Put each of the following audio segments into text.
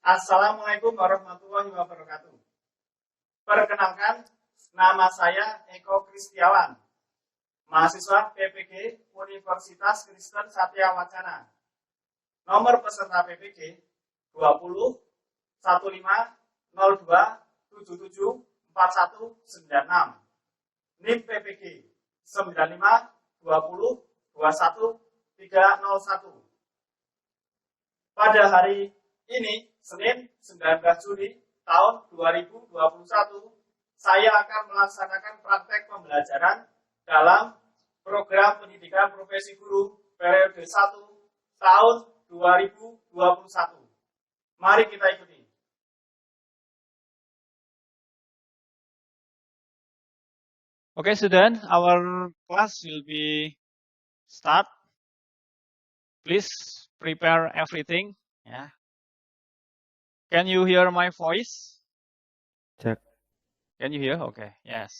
Assalamualaikum warahmatullahi wabarakatuh. Perkenalkan, nama saya Eko Kristiawan, mahasiswa PPG Universitas Kristen Satya Wacana. Nomor peserta PPG 20 15 02 77 41 96. NIM PPG 95 20 21 301. Pada hari ini, Senin 19 Juli tahun 2021, saya akan melaksanakan praktek pembelajaran dalam program pendidikan profesi guru periode 1 tahun 2021. Mari kita ikuti. Okay, students, our class will be start. Please prepare everything. Yeah. Can you hear my voice? Check. Can you hear? Okay. Yes.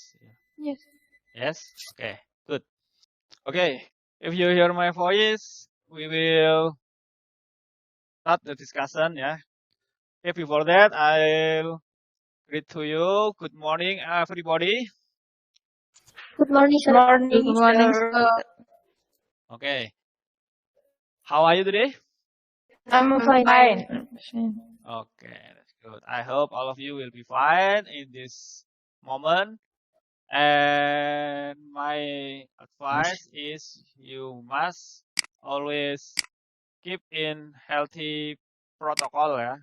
Yes. Yes. Okay. Good. Okay. If you hear my voice, we will start the discussion. Yeah. Okay. Before that, I'll greet to you. Good morning, everybody. Good morning, sir. Good morning, sir. Okay. How are you today? I'm fine. Okay, that's good. I hope all of you will be fine in this moment. And my advice is you must always keep in healthy protocol, yeah,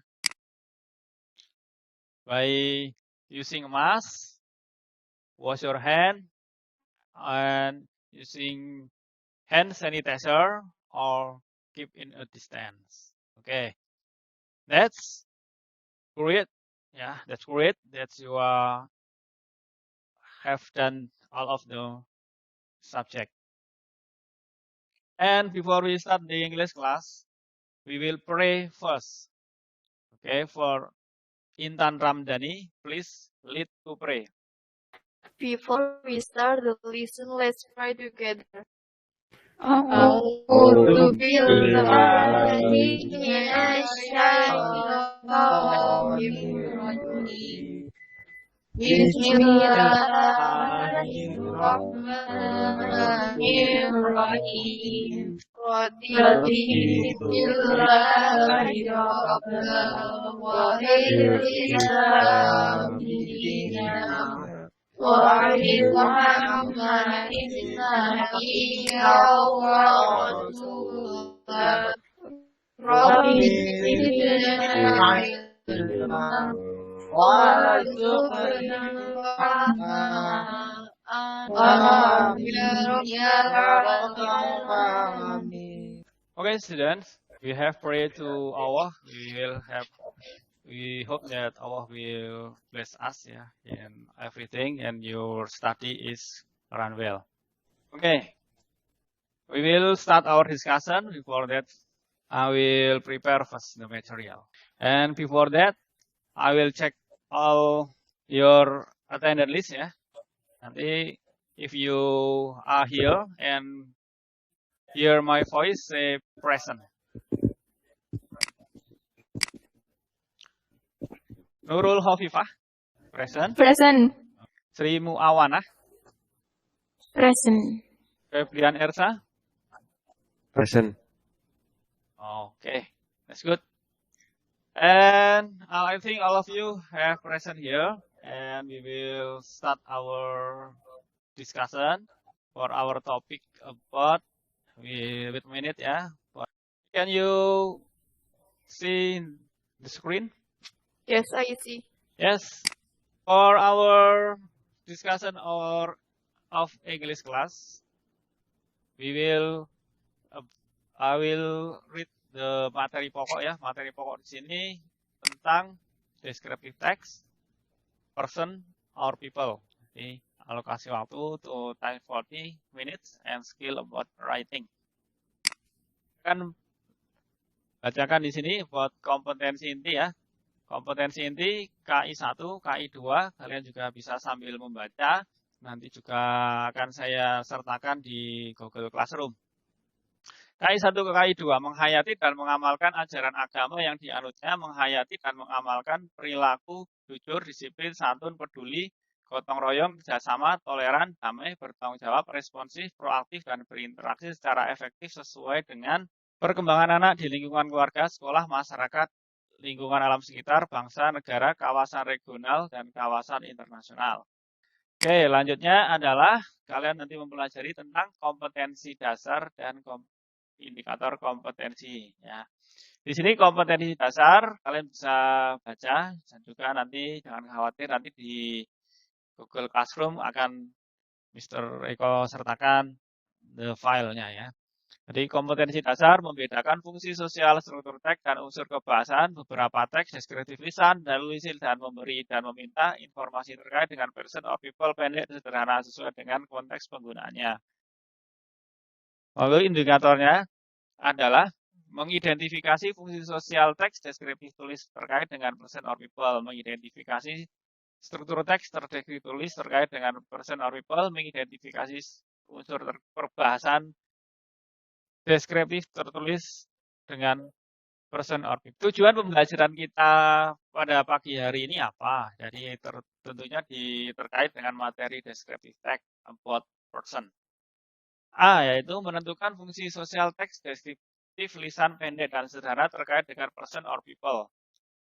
by using a mask, wash your hand, and using hand sanitizer or keep in a distance. Okay, that's great. Yeah, that's great that you have done all of the subject. And before we start the English class, we will pray first. Okay, for Intan Ramdhani, please lead to pray. Before we start the lesson, let's pray together. أعوذ بالله من الشيطان الرجيم بسم الله الرحمن الرحيم رضيت بالله ربا وبالإسلام دينا وبمحمد نبيا ورسولا رب زدنا علما وارزقنا فهما آمين يا رب العالمين. Okay, students, we have prayed to Allah. We hope that Allah will bless us, yeah, in everything, and your study is run well. Okay, we will start our discussion. Before that, I will prepare first the material, and before that, I will check all your attendance list, ya. Nanti if you are here and hear my voice, say present. Nurul Khofifah, present. Present. Sri Muawana, Present. Febrian Ersa. Present. Okay, that's good. And I think all of you have present here, and we will start our discussion for our topic about. Wait a minute, yeah. Can you see the screen? Yes, I see. Yes. For our discussion of English class, I will read the materi pokok, ya. Materi pokok di sini tentang descriptive text, person or people. Jadi alokasi waktu to time 40 minutes and skill about writing. Kan bacakan di sini buat kompetensi inti, ya. Kompetensi inti KI1, KI2, kalian juga bisa sambil membaca. Nanti juga akan saya sertakan di Google Classroom. KI 1 ke KI 2, menghayati dan mengamalkan ajaran agama yang dianutnya, menghayati dan mengamalkan perilaku jujur, disiplin, santun, peduli, gotong royong, kerjasama, toleran, damai, bertanggung jawab, responsif, proaktif, dan berinteraksi secara efektif sesuai dengan perkembangan anak di lingkungan keluarga, sekolah, masyarakat, lingkungan alam sekitar, bangsa, negara, kawasan regional, dan kawasan internasional. Oke, lanjutnya adalah kalian nanti mempelajari tentang kompetensi dasar dan indikator kompetensi. Ya. Di sini kompetensi dasar kalian bisa baca dan juga nanti jangan khawatir nanti di Google Classroom akan Mr. Eko sertakan the filenya ya. Jadi kompetensi dasar membedakan fungsi sosial, struktur teks, dan unsur kebahasaan, beberapa teks, deskriptif lisan, dalil lisan, dan memberi dan meminta informasi terkait dengan person or people pendek sederhana sesuai dengan konteks penggunaannya. Lalu indikatornya adalah mengidentifikasi fungsi sosial teks, deskriptif tulis terkait dengan person or people, mengidentifikasi struktur teks terdeskriptif tulis terkait dengan person or people, mengidentifikasi unsur perbahasan deskriptif tertulis dengan person or people. Tujuan pembelajaran kita pada pagi hari ini apa? Jadi tentunya terkait dengan materi deskriptif text about person. A, yaitu menentukan fungsi sosial teks deskriptif lisan pendek dan sederhana terkait dengan person or people.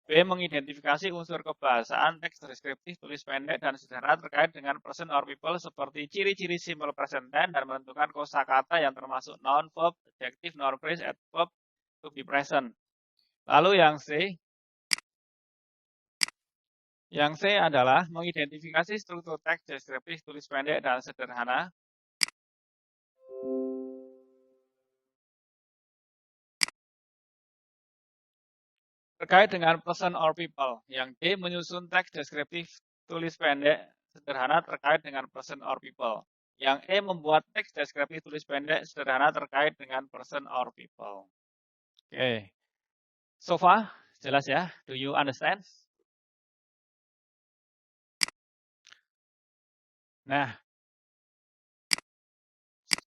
B, mengidentifikasi unsur kebahasaan teks deskriptif tulis pendek dan sederhana terkait dengan person or people seperti ciri-ciri simple present tense dan menentukan kosakata yang termasuk noun, verb, adjective, noun phrase, adverb to be present. Lalu yang C adalah mengidentifikasi struktur teks deskriptif tulis pendek dan sederhana terkait dengan person or people. Yang D, menyusun teks deskriptif tulis pendek sederhana terkait dengan person or people. Yang E, membuat teks deskriptif tulis pendek sederhana terkait dengan person or people. Oke. So far, jelas ya? Do you understand? Nah.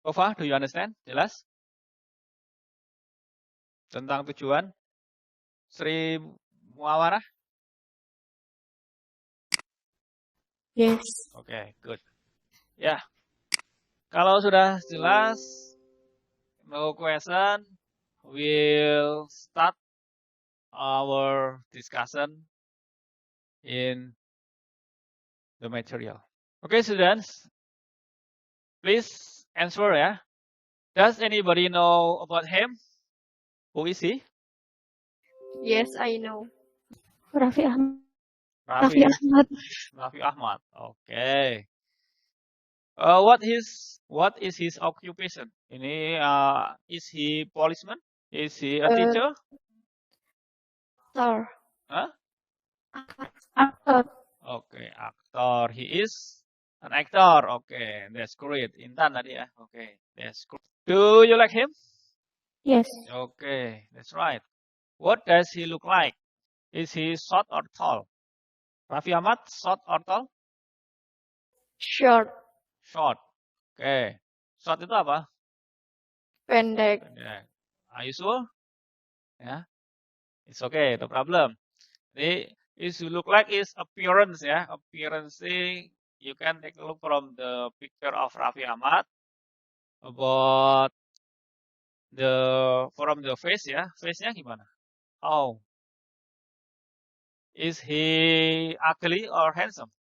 So far, do you understand? Jelas? Tentang tujuan? Sri Muawarah? Yes. Oke, good. Ya, kalau sudah jelas, no question, we'll start our discussion in the material. Okay, students, please answer ya. Does anybody know about him? Who is he? Yes, I know. Raffi Ahmad. Raffi Ahmad. Okay. What is his occupation? Ini is he policeman? Is he a teacher? Actor. Huh? Aktor. Okay, actor. He is an actor. Okay, that's great. Intan tadi ya. Okay, that's great. Do you like him? Yes. Okay, that's right. What does he look like? Is he short or tall? Raffi Ahmad, short or tall? Short. Short. Okay. Short itu apa? Pendek. Pendek. Are you sure? Yeah. It's okay, no problem. Jadi, is you look like his appearance ya. Appearance you can take a look from the picture of Raffi Ahmad about from the face ya. Face-nya gimana? Oh. Is he ugly or handsome?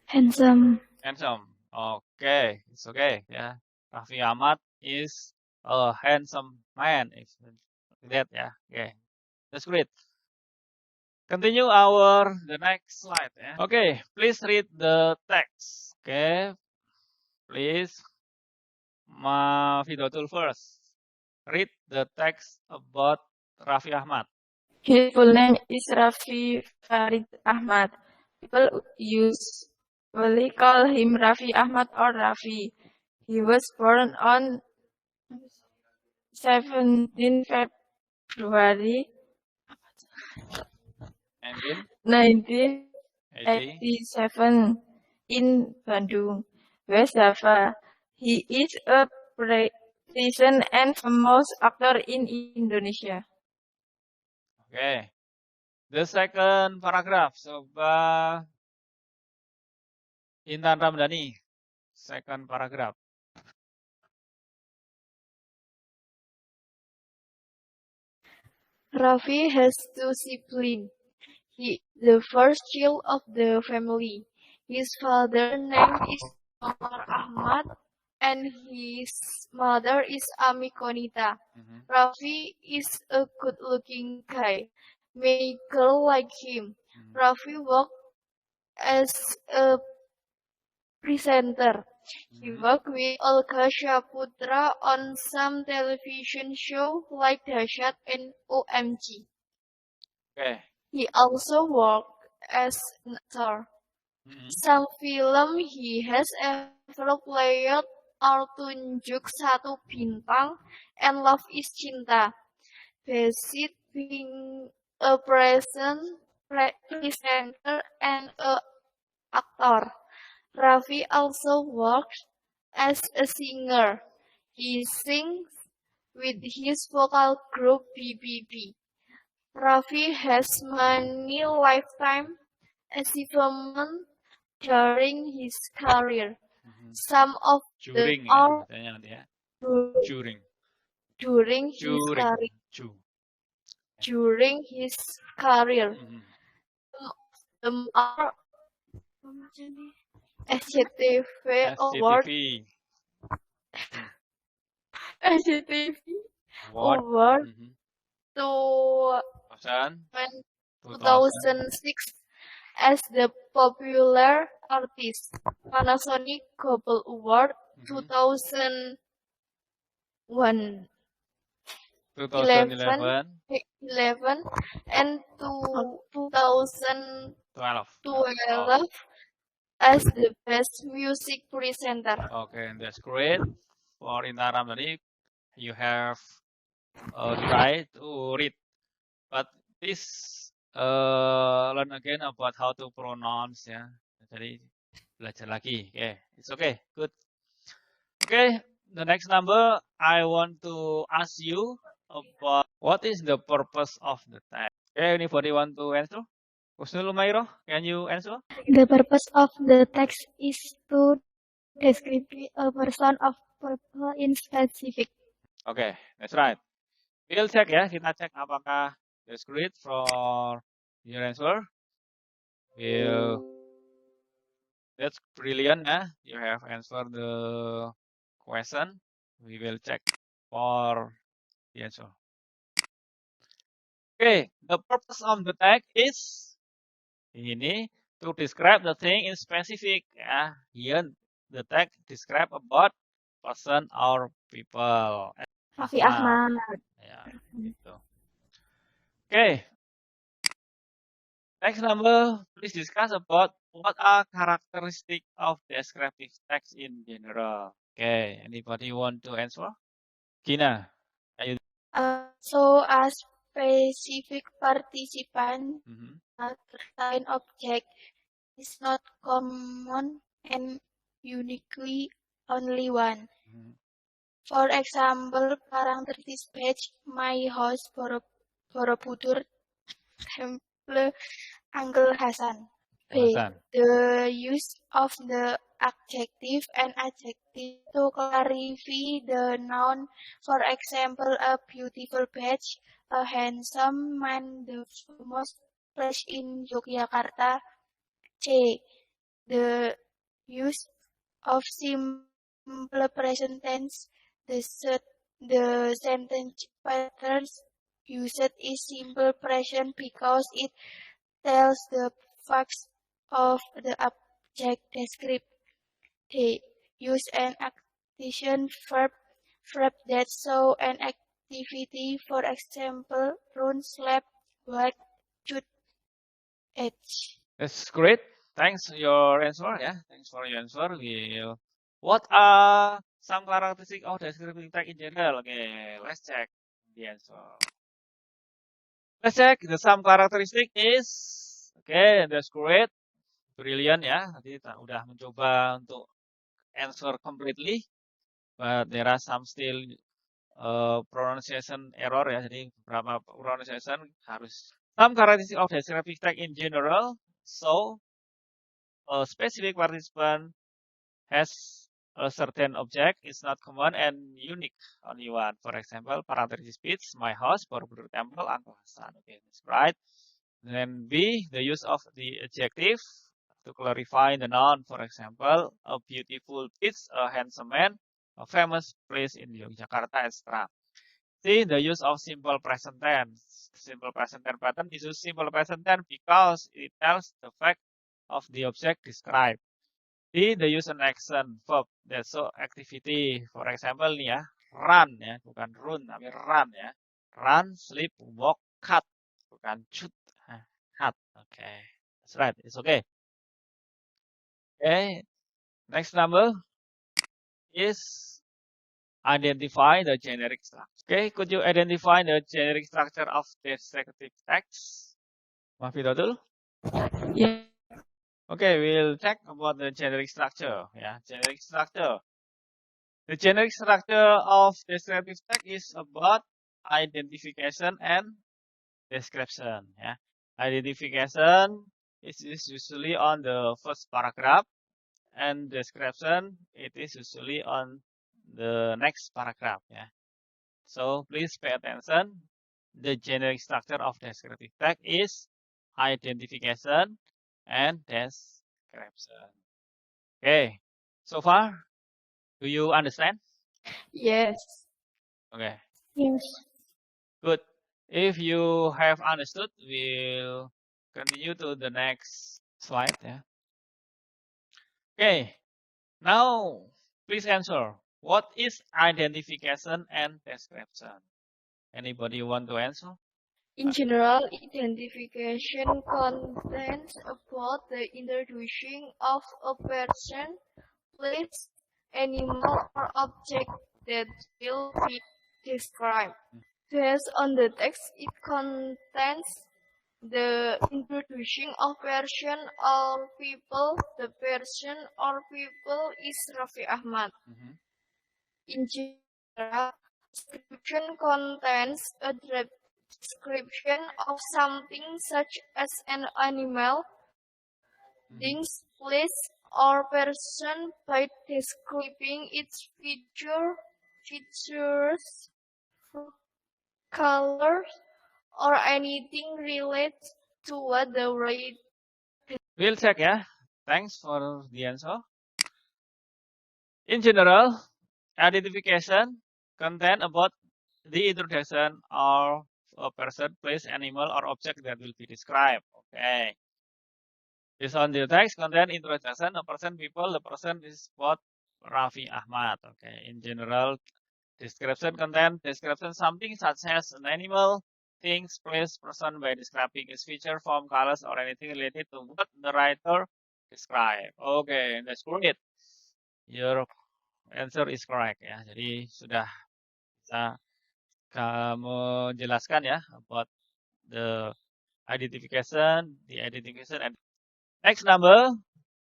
Handsome. Handsome. Okay, it's okay. Yeah, Raffi Ahmad is a handsome man. If that, yeah, okay, that's great. Continue the next slide. Yeah. Okay, please read the text. Okay, please, Mafidatul first. Read the text about Raffi Ahmad. His full name is Raffi Farid Ahmad. People usually call him Raffi Ahmad or Raffi. He was born on 17 February 1987 in Bandung, West Java. He is a politician and famous actor in Indonesia. Okay. The second paragraph. Coba Intan Ramdhani. Second paragraph. Raffi has two siblings. He is the first child of the family. His father's name is Omar Ahmad and his mother is Ami Konita. Raffi is a good-looking guy. Many girls like him. Raffi worked as a presenter. He worked with Olga Shaputra on some television shows like Dahsyat and OMG. Okay. He also worked as an actor. Some film he has ever played are Tunjuk Satu Bintang and Love is Cinta. Besides being a presenter and an actor, Raffi also works as a singer. He sings with his vocal group BBB. Raffi has many lifetime achievements during his career. Some of During them are katanya nanti ya. During. during his career. During his career. Some of them are SCTV Award, SCTV Award 2006 as the popular artist, Panasonic Global Award 2011 and 2012 as the best music presenter. Okay, that's great. For Intan Ramdhani, you have tried to read, but please learn again about how to pronounce ya. Jadi belajar lagi. Okay, it's okay, good. Okay, the next number I want to ask you about what is the purpose of the text. Okay, anybody want to answer? Husnul Umairah, can you answer? The purpose of the text is to describe a person of purpose in specific. Okay, that's right. We'll check ya, kita cek apakah that's great for your answer. That's brilliant ya. You have answered the question. We will check for the answer. Okay, the purpose of the text is ini to describe the thing in specific ya. Here the text describe about person or people. Raffi Ahmad. Ya, gitu. Okay. Next number, please discuss about what are characteristics of descriptive text in general. Okay, anybody want to answer? Gina. So a specific participant, a certain object is not common and uniquely only one. For example, characteristic page my house Borobudur Temple Uncle Hasan. B. The use of the adjective and adjective to clarify the noun. For example, a beautiful beach, a handsome man, the famous place in Yogyakarta. C. The use of simple present tense. The sentence patterns used is simple present because it tells the facts of the object described. D. Use an action verb that show an activity. For example, run, slept, work, shoot, edge. That's great. Thanks for your answer. Yeah, thanks for your answer. What are some characteristics of descriptive text in general? Okay, let's check the answer. Let's check the some characteristic is okay. That's great, brilliant ya. Nanti kita udah mencoba untuk answer completely. but there are some still pronunciation error ya. Jadi beberapa pronunciation harus. Some characteristics of descriptive text in general. So a specific participant has a certain object is not common and unique only one. For example, parenthesis speech, my house, Borobudur Temple, Uncle Hasan. Okay, that's right. Then B, the use of the adjective to clarify the noun. For example, a beautiful beach, a handsome man, a famous place in Yogyakarta, etc. C, the use of simple present tense. Simple present tense pattern is use simple present tense because it tells the fact of the object described. D, the use an action verb that show activity. For example nih ya, run ya, bukan run tapi run ya. Run, sleep, walk, cut, bukan shoot, cut. Okay, that's right. It's okay. Okay, next number is identify the generic structure. Okay, could you identify the generic structure of descriptive text? Mahfidatul? Yeah. Okay, we'll check about the generic structure. Yeah, generic structure. The generic structure of descriptive text is about identification and description. Yeah, identification is usually on the first paragraph, and description it is usually on the next paragraph. Yeah, so please pay attention. The generic structure of descriptive text is identification and description. Okay, so far, do you understand? Yes. Okay, Yes. good. If you have understood, we'll continue to the next slide. Yeah. Okay, now please answer. What is identification and description? Anybody want to answer? In general, identification contains about the introducing of a person, place, animal, or object that will be described. Based on the text, it contains the introducing of person or people. The person or people is Raffi Ahmad. In general, description contains a description of something such as an animal, things, place, or person by describing its features, colors, or anything related to what the writer. We'll check, yeah. Thanks for the answer. In general, identification contain about the introduction of a person, place, animal, or object that will be described. Okay. Based on the text contain introduction, a person, people, the person is what Raffi Ahmad. Okay. In general, description contain description something such as an animal, things, place, person by describing its feature, form, colors, or anything related to what the writer described. Okay, that's great. Your answer is correct ya. Jadi sudah bisa kamu jelaskan ya about the identification, and next number,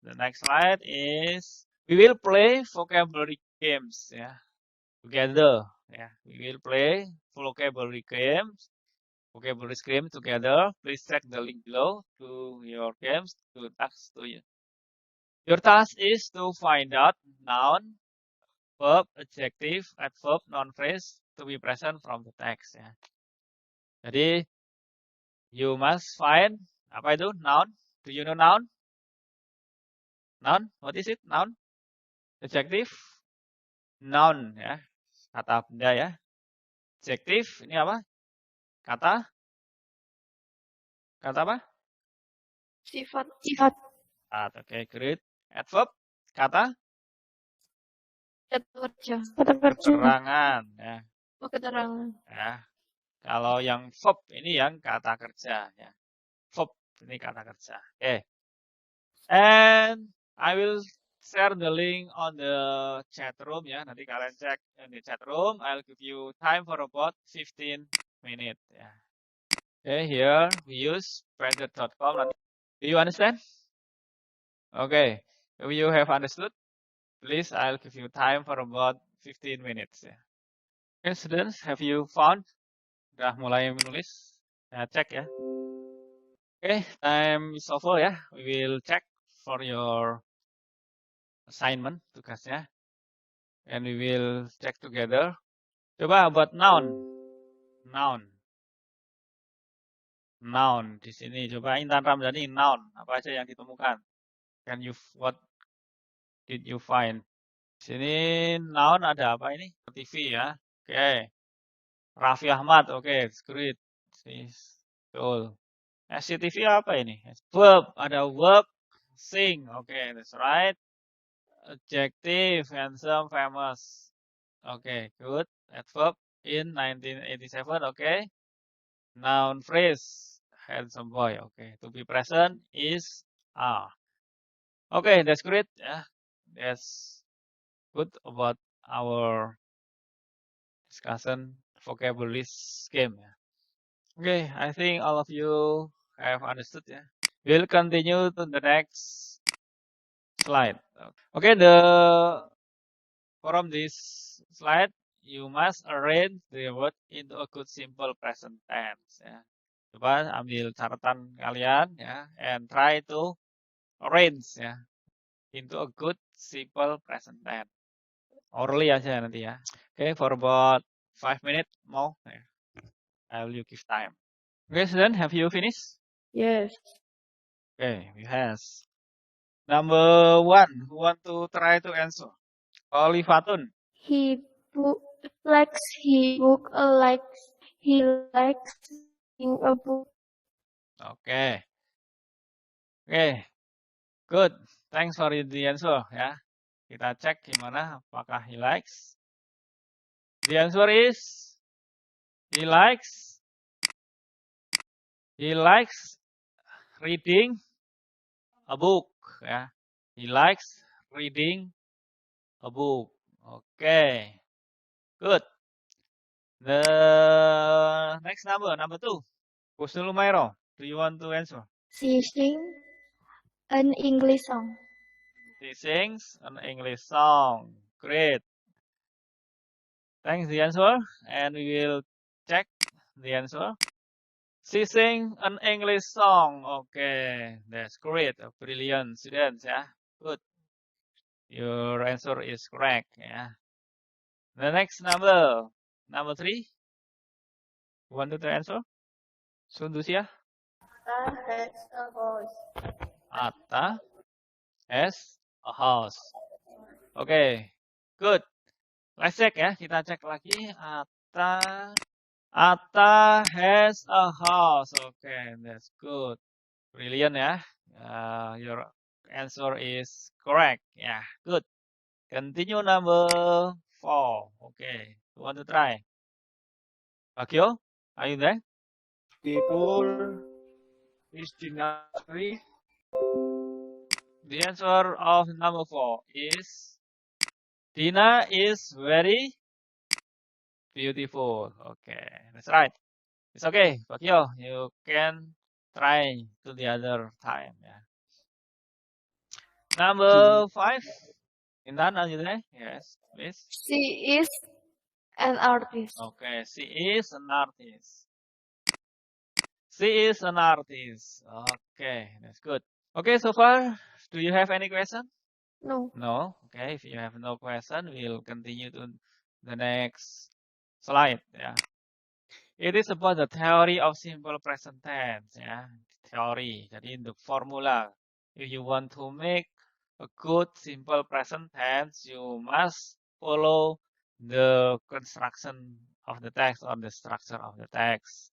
the next slide is we will play vocabulary games ya together ya. We will play vocabulary games together. Please check the link below to your games to task to you. Your task is to find out noun, verb, adjective, adverb, noun phrase to be present from the text ya. Jadi you must find apa itu noun? Do you know noun? Noun, what is it? Noun, adjective, noun ya, kata benda ya. Adjective ini apa? Kata apa? Sifat. Oke, great. Adverb, kata Kerja. keterangan ya. Oh, keterangan. Ya. Kalau yang verb ini yang kata kerja ya. Verb ini kata kerja. Oke. And I will share the link on the chat room ya. Nanti kalian cek di chat room. I'll give you time for about 15 minutes ya. Okay, here we use Padlet.com. Do you understand? Okay. If you have understood, please I'll give you time for about 15 minutes ya. Okay, students, have you found? Udah mulai menulis? Ya, cek ya. Okay, time is over ya. We will check for your assignment, tugasnya. And we will check together. Coba buat noun. Noun. Noun di sini. Coba Intan Ramdhani, noun. Apa aja yang ditemukan? What did you find? Di sini noun ada apa ini? TV ya. Oke. Raffi Ahmad. Oke, it's great. Betul. SCTV apa ini? Verb. Ada verb. Sing. Oke, that's right. Adjective. Handsome, famous. Oke, good. Adverb in 1987. Oke. Noun phrase. Handsome boy. Oke. To be present is are. Okay, that's great. Yeah, that's good about our discussion vocabulary scheme. Okay, I think all of you have understood. Yeah, we'll continue to the next slide. Okay, from this slide, you must arrange the word into a good simple present tense. Ya. Coba ambil catatan kalian ya, and try to arrange ya into a good simple present tense. Orally aja nanti ya. Okay, for about 5 minutes more. I will give time. Okay, student, have you finished? Yes. Okay, we has. Number 1, who want to try to answer? Olifatun. He likes he book likes he likes reading a book. Okay. Okay, good. Thanks for the answer ya. Kita cek gimana apakah he likes. The answer is he likes reading a book ya. He likes reading a book. Okay. Good. The next number 2. Husnul Umairo, do you want to answer? She sings an English song. He sings an English song. Great. Thanks the answer, and we will check the answer. She sings an English song. Okay, that's great. Brilliant students, yeah. Good. Your answer is correct, yeah. The next number 3. Who wanted to answer? Sundusia? Atta has a horse. Atta has a house. Okay, good. Let's check ya. Kita cek lagi. Atta has a house. Okay, that's good. Brilliant ya. Your answer is correct. Yeah, good. Continue number 4. Okay, you want to try? Bakio, are you there? People is dictionary. The answer of number 4 is Dina is very beautiful. Okay, that's right. It's okay, Bakio. You can try to the other time. Yeah. Number 5. Intan, are you there? Yes, please. She is an artist. Okay, she is an artist. She is an artist. Okay, that's good. Okay, so far, do you have any question? No. No. Okay, if you have no question, we'll continue to the next slide. Yeah. It is about the theory of simple present tense. Yeah, theory. Jadi the formula. If you want to make a good simple present tense, you must follow the construction of the text or the structure of the text.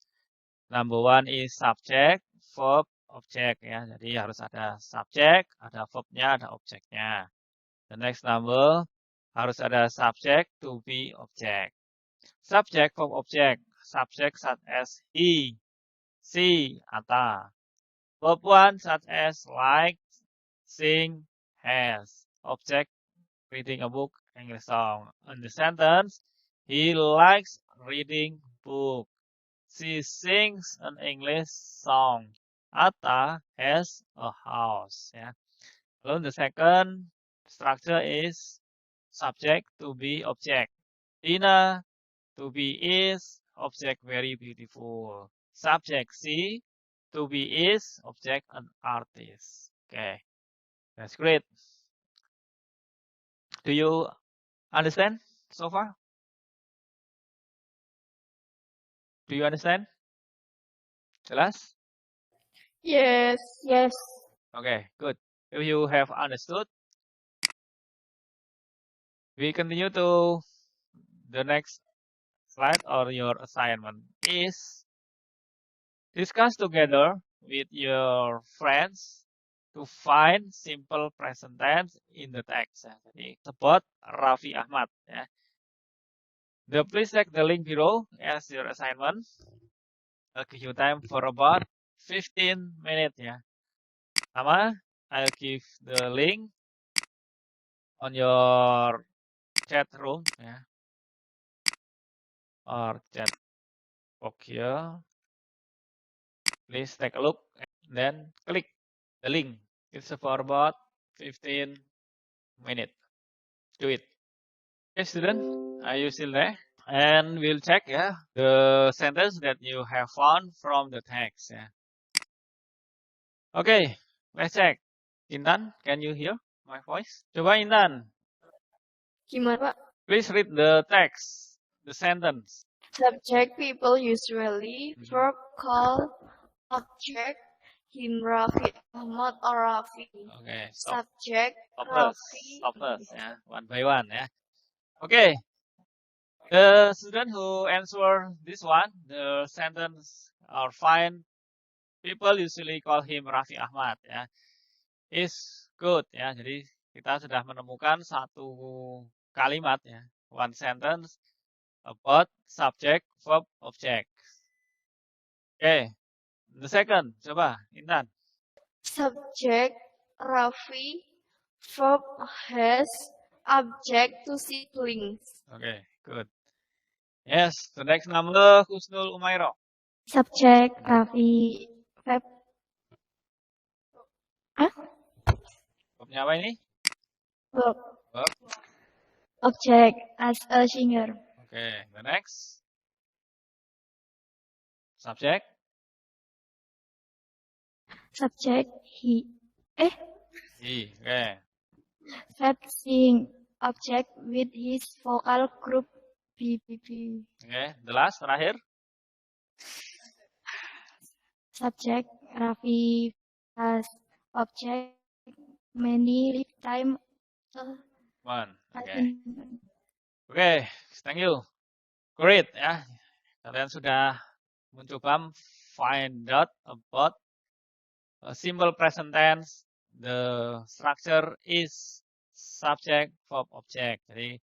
Number 1 is subject, verb, object ya. Jadi harus ada subject, ada verbnya, ada objeknya. The next number harus ada subject, to be, object. Subject, verb, object. Subject such as he, she, Atta. Verb 1 such as like, sing, has. Object, reading a book, English song. In the sentence, he likes reading book. She sings an English song. Atta has a house. Yeah. Lalu the second structure is subject, to be, object. Tina, to be is, object very beautiful. Subject C, to be is, object an artist. Okay, that's great. Do you understand so far? Do you understand? Jelas? Yes. Yes. Okay, good. If you have understood, we continue to the next slide, or your assignment is discuss together with your friends to find simple present tense in the text. Ya. Jadi sebut Raffi Ahmad. Ya. Please check the link below as your assignment. I'll give you time for about 15 minutes. Ya. Sama, I'll give the link on your chat room. Ya. Or chat box here. Please take a look and then click the link. It's for about 15 minutes. Do it. Okay, student, are you still there? And we'll check the sentence that you have found from the text. Yeah. Okay, let's check. Intan, can you hear my voice? Coba Intan, Gimana, Pak? please read the text, the sentence. Subject people usually, verb call, object him Raffi Ahmad or Raffi. Okay, stop. Subject Raffi. Stop first. Yeah, one by one. Yeah. Okay. The student who answer this one, the sentence or find people usually call him Raffi Ahmad. Ya, is good. Ya, jadi kita sudah menemukan satu kalimat ya, one sentence about subject, verb, object. Okay. The second, coba Intan. Subject Raffi, verb has, object to siblings. Okay, good. Yes, the next number Husnul Umairo. Subject Raffi. Verb. Verbnya apa ini? Verb. Verb. Object as a singer. Okay, the next. Subject. Subject he. He. Okay. Verb sing. Object with his vocal group BBB. Okay, the last, terakhir. Subject Raffi has, object many lifetime. One. Okay. Okay, thank you. Great ya. Kalian sudah mencoba find out about a simple present tense. The structure is subject, verb, object. Jadi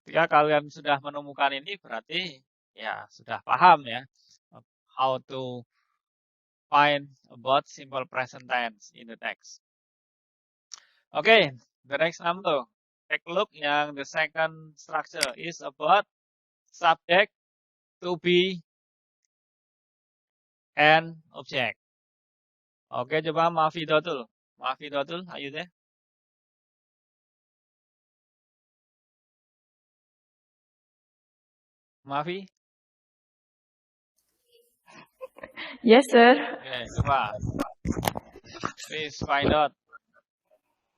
ketika kalian sudah menemukan ini berarti ya sudah paham ya how to find about simple present tense in the text. Okay, the next number. Take a look yang the second structure is about subject, to be, and object. Oke, coba Mafi Dotul. Mafi Dotul, are you there? Mafi? Yes, sir. Oke, coba. Please find out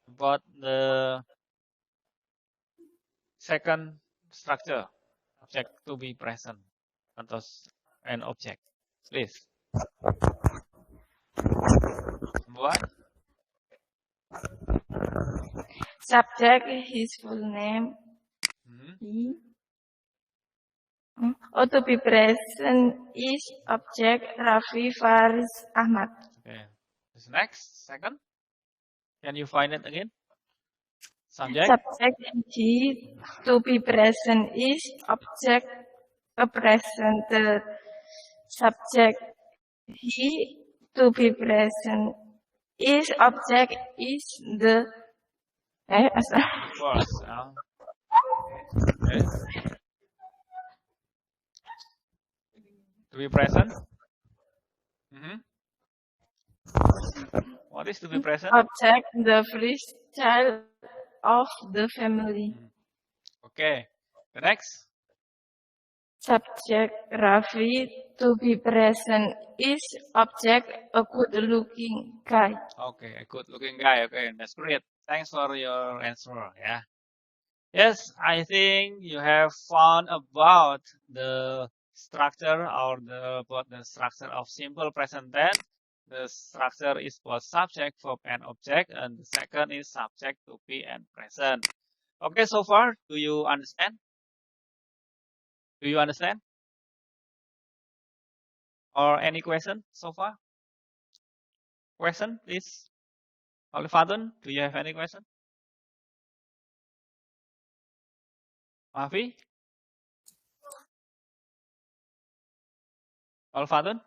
about the second structure, object to be present, and object. Please. What? Subject, his full name. He. Or to be present is object Raffi Faris Ahmad. Okay. This next, second. Can you find it again? Subject. Subject he, to be present is object present. The subject he, to be present is object is the Of course. Okay. To be present. What is to be present? object the first child of the family. Okay. The next. Subject Rafi to be present is object a good-looking guy. Okay, a good looking guy. Okay, that's great. Thanks for your answer. Yeah. Yes, I think you have found about the structure or about the structure of simple present tense. The structure is both subject, verb, and object, and the second is subject to be and present. Okay, so far, do you understand? Do you understand? Or any question so far? Question, please. Olifatun, do you have any question? Mafi? Olifatun,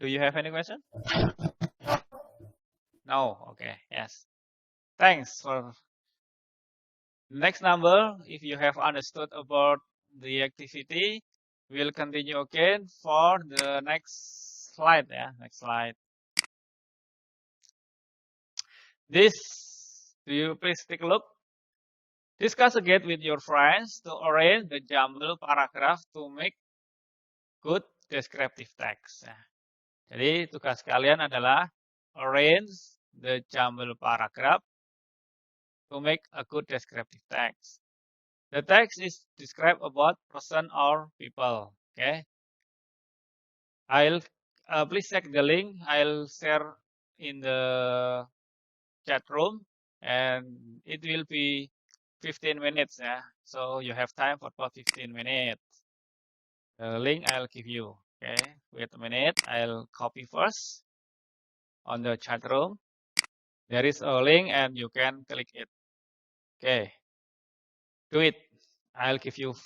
do you have any question? No. Okay. Yes. Thanks for next number. If you have understood about the activity, we'll continue again for the next slide. Yeah, next slide. This, do you please take a look? Discuss again with your friends to arrange the jumble paragraph to make good descriptive text. Ya. Jadi tugas kalian adalah arrange the jumble paragraph to make a good descriptive text. The text is described about person or people. Okay. I'll please check the link. I'll share in the chat room, and it will be 15 minutes. Yeah. So you have time for about 15 minutes. The link I'll give you. Okay. Wait a minute. I'll copy first on the chat room. There is a link and you can click it. Okay. Do it. I'll give you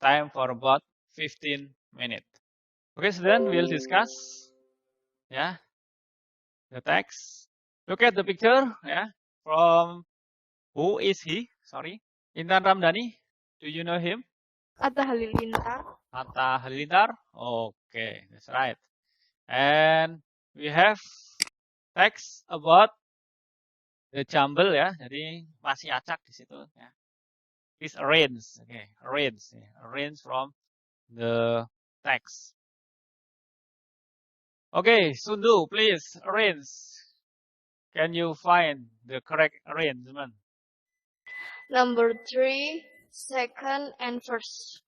time for about 15 minutes. Okay, so then we'll discuss, yeah, the text. Look at the picture, yeah, from who is he? Sorry, Intan Ramdhani. Do you know him? Atta Halilintar. Atta Halilintar. Okay, that's right. And we have text about the jumble, ya. Jadi masih acak di situ, ya. Please arrange, okay, arrange, ya. Arrange from the text. Okay, Sundu, please arrange. Can you find the correct arrangement? Number 3, second and first.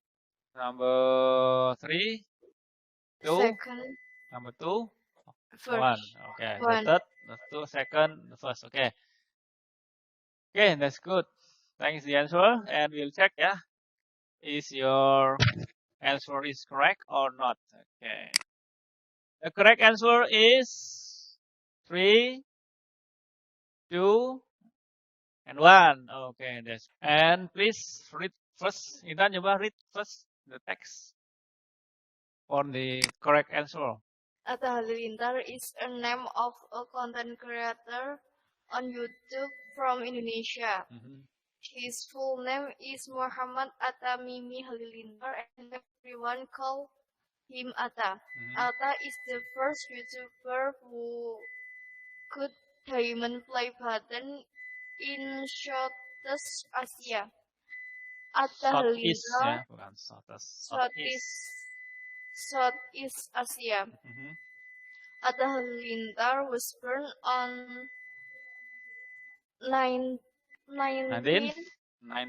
Number 3, 2, Second, number 2, first. 1. Okay, One. the third, the 2, second, the first. Okay. Okay, that's good. Thanks the answer, and we'll check, yeah, is your answer is correct or not. Okay. The correct answer is 3, 2, and 1. Okay, that's. And please read first. Intan, coba read first the text for the correct answer. Atta Halilintar is a name of a content creator on YouTube from Indonesia. His full name is Muhammad Atta Mimi Halilintar, and everyone call him Atta. Atta is the first YouTuber who could diamond play button in Southeast Asia. Atta Southeast, Halilintar, ya, bukan Southeast. Southeast Asia. Atta Halilintar was born on 1995. 1994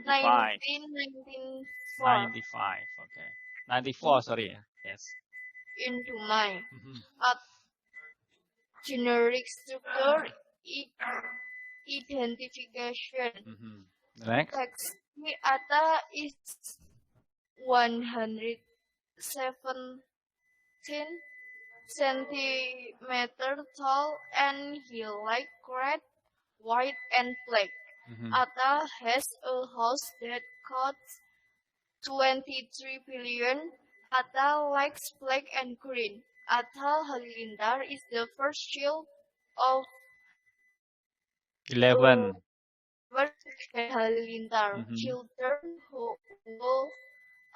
95. Okay. 94. Sorry. Yes. in Dumai. At generic structure identification. Next. Text Atta is 117 centimeter tall, and he like red, white, and black. Atta has a house that costs 23 billion. Atta likes black and green. Atta Halilintar is the first child of 11. Halilintar. Children who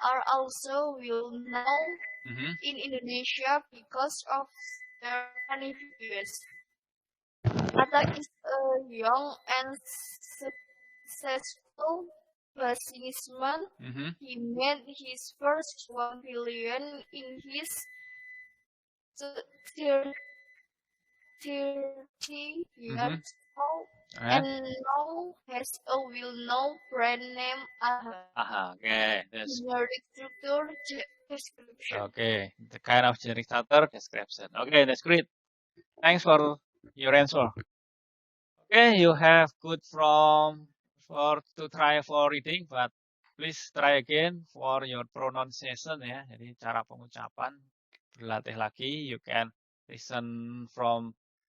are also well known in Indonesia because of their funny videos. Atta is a young and successful businessman. Mhm. He made his first 1 billion in his 30 Mhm. years old, And and now has a well-known brand name AHA. okay, that's Generic structure description. okay. The kind of generic starter description. Okay, that's great. Thanks for your answer. Okay, you have good to try for reading, but please try again for your pronunciation ya. Jadi cara pengucapan berlatih lagi. You can listen from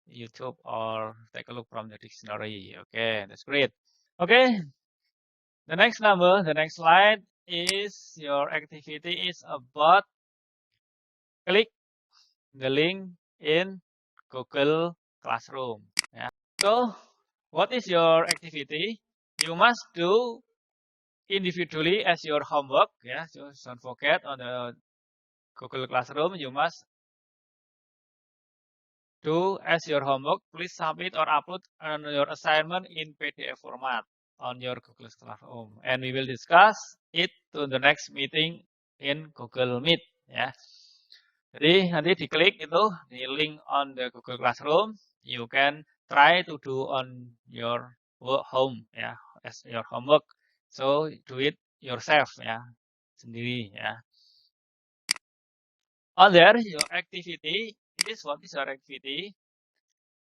YouTube or take a look from the dictionary. Okay, that's great. Okay, the next slide is your activity is about click the link in Google Classroom. Ya. So, what is your activity? You must do individually as your homework. Yeah, so don't forget on the Google Classroom, you must do as your homework. Please submit or upload on your assignment in PDF format on your Google Classroom. And we will discuss it to the next meeting in Google Meet. Ya. Jadi nanti diklik itu di link on the Google Classroom. You can try to do on your home ya, as your homework. So do it yourself ya, sendiri ya. On there, your activity is what is your activity?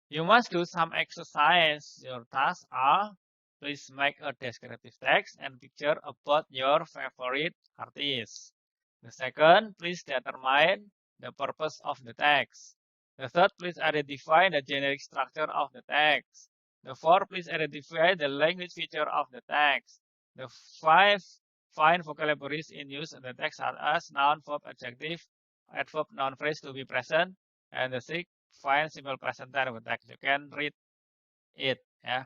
You must do some exercise. Your tasks are please make a descriptive text and picture about your favorite artist. The second, please determine the purpose of the text. The third, please identify the generic structure of the text. The fourth, please identify the language feature of the text. The five, find vocabularies in use in the text such as noun, verb, adjective, adverb, noun, phrase to be present. And the sixth, find simple present tense with text. You can read it. Yeah.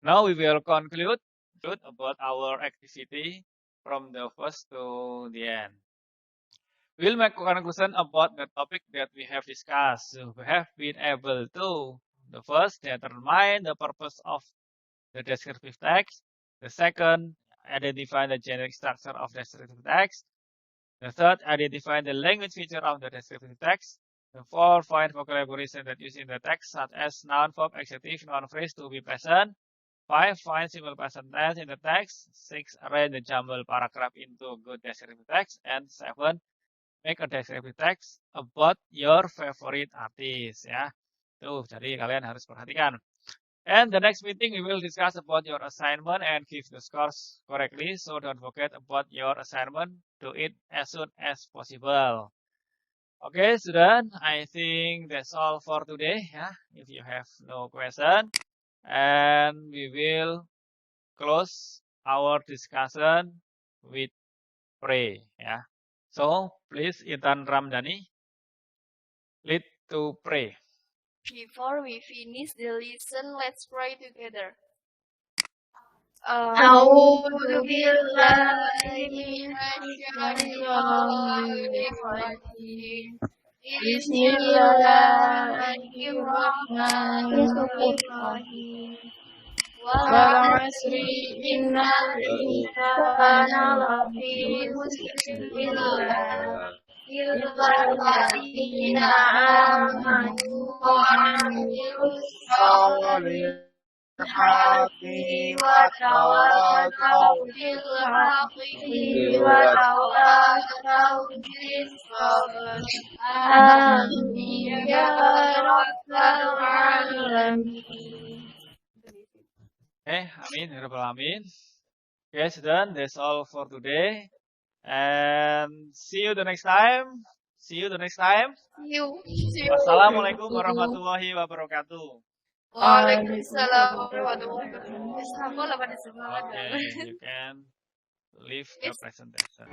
Now we will conclude about our activity from the first to the end. We'll make a conclusion about the topic that we have discussed. So we have been able to, the first, determine the purpose of the descriptive text. The second, identify the generic structure of the descriptive text. The third, identify the language feature of the descriptive text. The fourth, find vocabularies that use in the text, such as noun, verb, adjective, noun, phrase to be present. 5. Find simple present tense in the text. 6. Arrange the jumbled paragraph into good descriptive text. And 7. Make a descriptive text about your favorite artist. Ya, tuh. Jadi kalian harus perhatikan. And the next meeting we will discuss about your assignment and give the scores correctly. So don't forget about your assignment. Do it as soon as possible. Okay, student. I think that's all for today. Ya, if you have no question. And we will close our discussion with pray. Yeah. So please, Intan Ramdhani, lead to pray. Before we finish the lesson, let's pray together. أعوذ بالله من الشيطان الرجيم بسم الله الرحمن الرحيم والعصر إن الإنسان لفي خسر إلا الذين آمنوا وعملوا الصالحات وتواصوا بالحق وتواصوا بالصبر آمين يا رب العالمين. Okay, amin, ya rabbal alamin. Okay, student, that's all for today. And see you the next time. Wassalamualaikum warahmatullahi wabarakatuh. Waalaikumsalam warahmatullahi wabarakatuh. Okay, you can leave the presentation.